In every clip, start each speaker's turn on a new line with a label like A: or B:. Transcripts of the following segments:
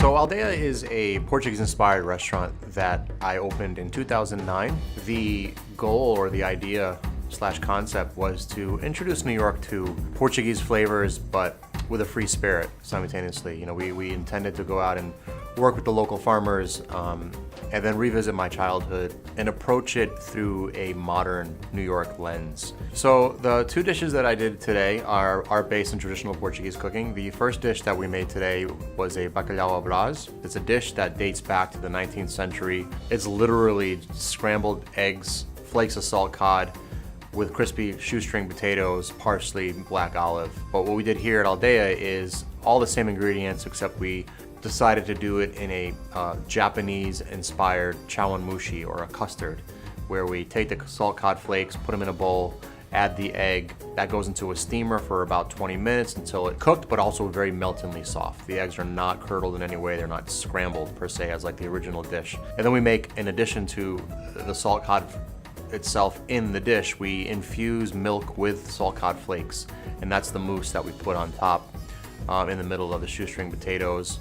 A: So Aldea is a Portuguese-inspired restaurant that I opened in 2009. The goal or the idea slash concept was to introduce New York to Portuguese flavors, but with a free spirit simultaneously. You know, we intended to go out and work with the local farmers and then revisit my childhood and approach it through a modern New York lens. So the two dishes that I did today are based in traditional Portuguese cooking. The first dish that we made today was a bacalhau à Brás. It's a dish that dates back to the 19th century. It's literally scrambled eggs, flakes of salt cod, with crispy shoestring potatoes, parsley, black olive. But what we did here at Aldea is all the same ingredients, except we decided to do it in a Japanese-inspired chawanmushi, or a custard, where we take the salt cod flakes, put them in a bowl, add the egg. That goes into a steamer for about 20 minutes until it's cooked, but also very meltingly soft. The eggs are not curdled in any way. They're not scrambled per se as like the original dish. And then we make, in addition to the salt cod itself in the dish, we infuse milk with salt cod flakes, and that's the mousse that we put on top in the middle of the shoestring potatoes,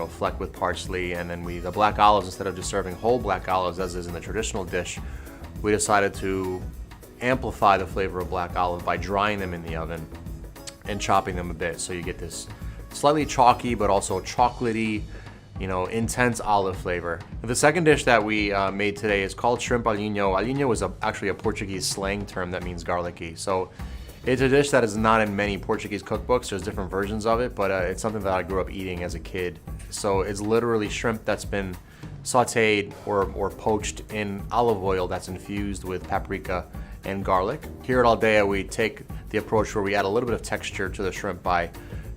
A: flecked with parsley. And then the black olives, instead of just serving whole black olives as is in the traditional dish, we decided to amplify the flavor of black olive by drying them in the oven and chopping them a bit, so you get this slightly chalky but also chocolatey, intense olive flavor. The second dish that we made today is called shrimp alinho. Alinho is actually a Portuguese slang term that means garlicky. So it's a dish that is not in many Portuguese cookbooks. There's different versions of it, but it's something that I grew up eating as a kid. So it's literally shrimp that's been sauteed or poached in olive oil that's infused with paprika and garlic. Here at Aldea, we take the approach where we add a little bit of texture to the shrimp by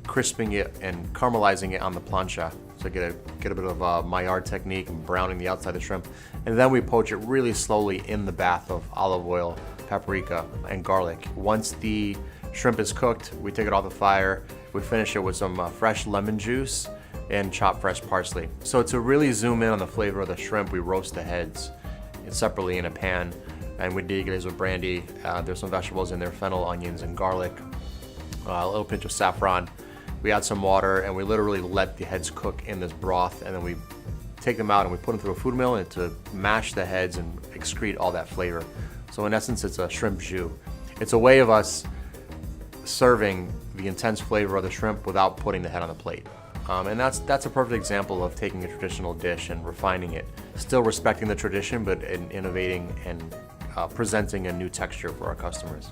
A: crisping it and caramelizing it on the plancha. So get a bit of Maillard technique and browning the outside of the shrimp. And then we poach it really slowly in the bath of olive oil, paprika, and garlic. Once the shrimp is cooked, we take it off the fire. We finish it with some fresh lemon juice and chopped fresh parsley. So to really zoom in on the flavor of the shrimp, we roast the heads separately in a pan, and we deglaze with brandy. There's some vegetables in there, fennel, onions, and garlic, a little pinch of saffron. We add some water, and we literally let the heads cook in this broth, and then we take them out and we put them through a food mill and to mash the heads and excrete all that flavor. So in essence, it's a shrimp jus. It's a way of us serving the intense flavor of the shrimp without putting the head on the plate. And that's a perfect example of taking a traditional dish and refining it, still respecting the tradition, but innovating and presenting a new texture for our customers.